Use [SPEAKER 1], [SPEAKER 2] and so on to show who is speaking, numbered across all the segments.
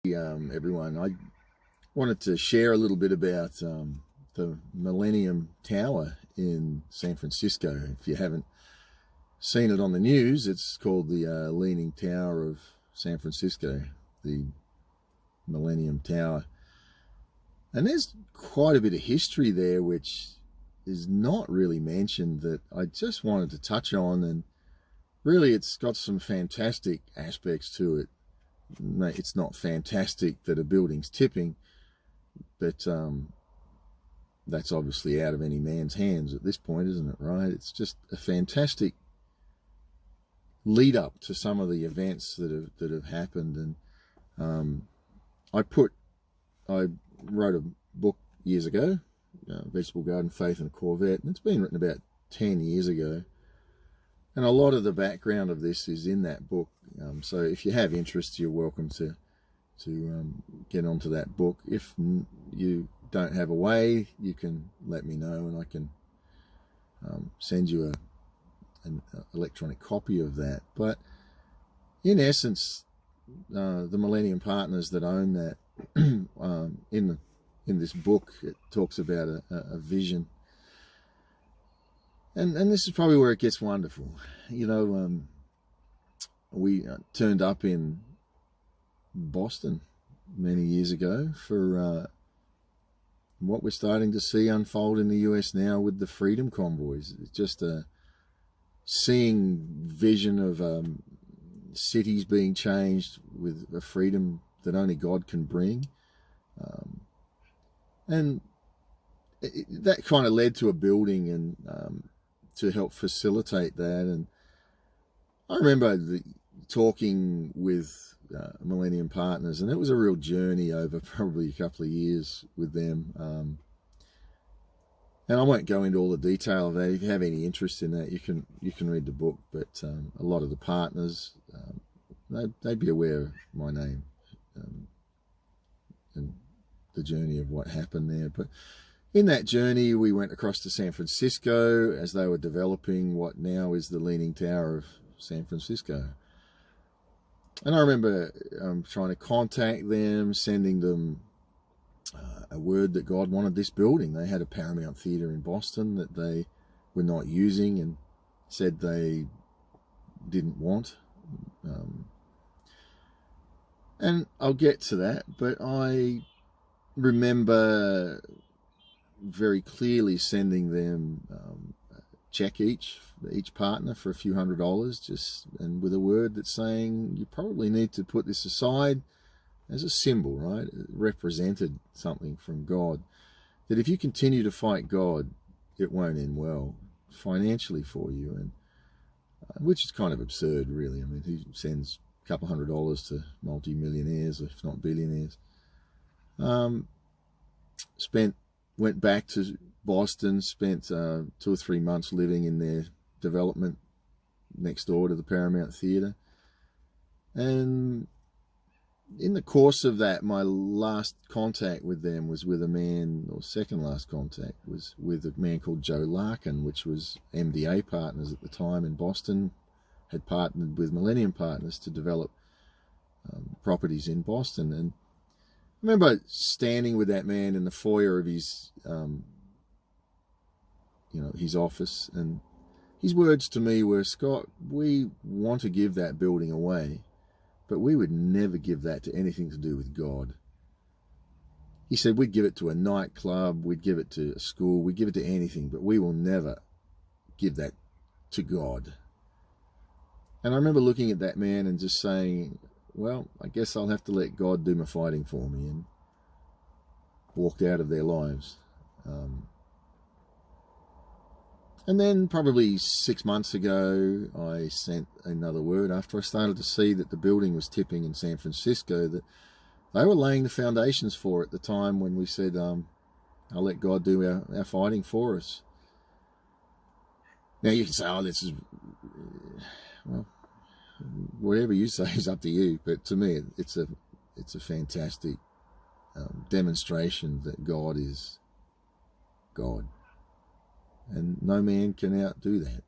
[SPEAKER 1] Everyone. I wanted to share a little bit about the Millennium Tower in San Francisco. If you haven't seen it on the news, it's called the Leaning Tower of San Francisco, the Millennium Tower. And there's quite a bit of history there which is not really mentioned that I just wanted to touch on, and really it's got some fantastic aspects to it. It's not fantastic that a building's tipping, but that's obviously out of any man's hands at this point, isn't it, right? It's just a fantastic lead up to some of the events that have happened. And I wrote a book years ago, Vegetable Garden, Faith and a Corvette, and it's been written about 10 years ago. And a lot of the background of this is in that book. So if you have interest, you're welcome to get onto that book. If you don't have a way, you can let me know, and I can send you an electronic copy of that. But in essence, the Millennium Partners that own that, in this book, it talks about a vision. And this is probably where it gets wonderful. You know, we turned up in Boston many years ago for what we're starting to see unfold in the US now with the Freedom Convoys. It's just a seeing vision of cities being changed with a freedom that only God can bring. And that kind of led to a building and to help facilitate that. And I remember talking with Millennium Partners, and it was a real journey over probably a couple of years with them. And I won't go into all the detail of that. If you have any interest in that, you can read the book. But a lot of the partners, they'd be aware of my name and the journey of what happened there. But in that journey, we went across to San Francisco as they were developing what now is the Leaning Tower of San Francisco. And I remember trying to contact them, sending them a word that God wanted this building. They had a Paramount Theatre in Boston that they were not using and said they didn't want. And I'll get to that, but I remember very clearly sending them a check each partner for a few $100s, just and with a word that's saying you probably need to put this aside as a symbol, right? It represented something from God, that if you continue to fight God, it won't end well financially for you, and which is kind of absurd, really. I mean, who sends a couple $100s to multi-millionaires, if not billionaires? Went back to Boston, spent 2 or 3 months living in their development next door to the Paramount Theatre. And in the course of that, my last contact with them was with a man, or second last contact, was with a man called Joe Larkin, which was MDA Partners at the time in Boston, had partnered with Millennium Partners to develop properties in Boston. And I remember standing with that man in the foyer of his, his office, and his words to me were, "Scott, we want to give that building away, but we would never give that to anything to do with God." He said, "We'd give it to a nightclub, we'd give it to a school, we'd give it to anything, but we will never give that to God." And I remember looking at that man and just saying, well, I guess I'll have to let God do my fighting for me, and walked out of their lives. And then probably 6 months ago, I sent another word after I started to see that the building was tipping in San Francisco, that they were laying the foundations for it at the time when we said, I'll let God do our fighting for us. Now you can say, oh, this is, well, whatever you say is up to you. But to me, it's a fantastic demonstration that God is God, and no man can outdo that.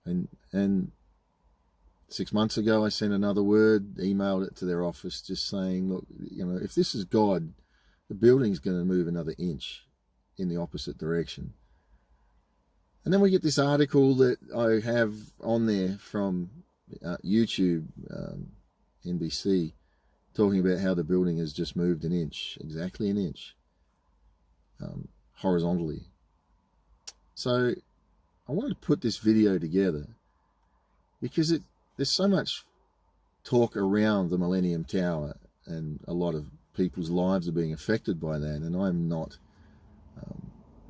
[SPEAKER 1] And 6 months ago, I sent another word, emailed it to their office, just saying, look, if this is God, the building's going to move another inch in the opposite direction. And then we get this article that I have on there from YouTube, NBC, talking about how the building has just moved an inch, exactly an inch, horizontally. So I wanted to put this video together because there's so much talk around the Millennium Tower, and a lot of people's lives are being affected by that, and I'm not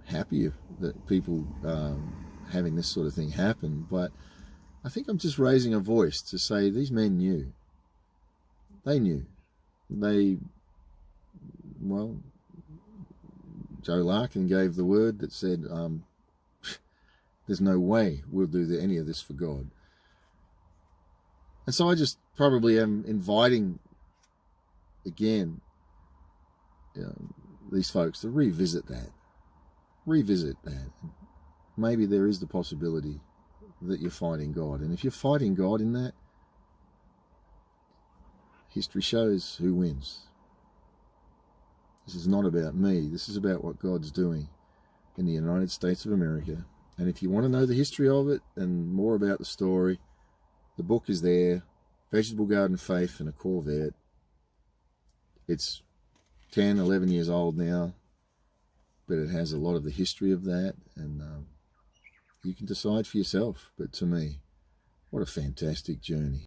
[SPEAKER 1] happy that people having this sort of thing happen, but I think I'm just raising a voice to say these men knew. They knew. Well, Joe Larkin gave the word that said, there's no way we'll do any of this for God. And so I just probably am inviting, again, these folks to revisit that. Maybe there is the possibility that you're fighting God. And if you're fighting God in that, history shows who wins. This is not about me. This is about what God's doing in the United States of America. And if you want to know the history of it and more about the story, the book is there, Vegetable Garden Faith and a Corvette. It's 10, 11 years old now, but it has a lot of the history of that, and you can decide for yourself. But to me, what a fantastic journey.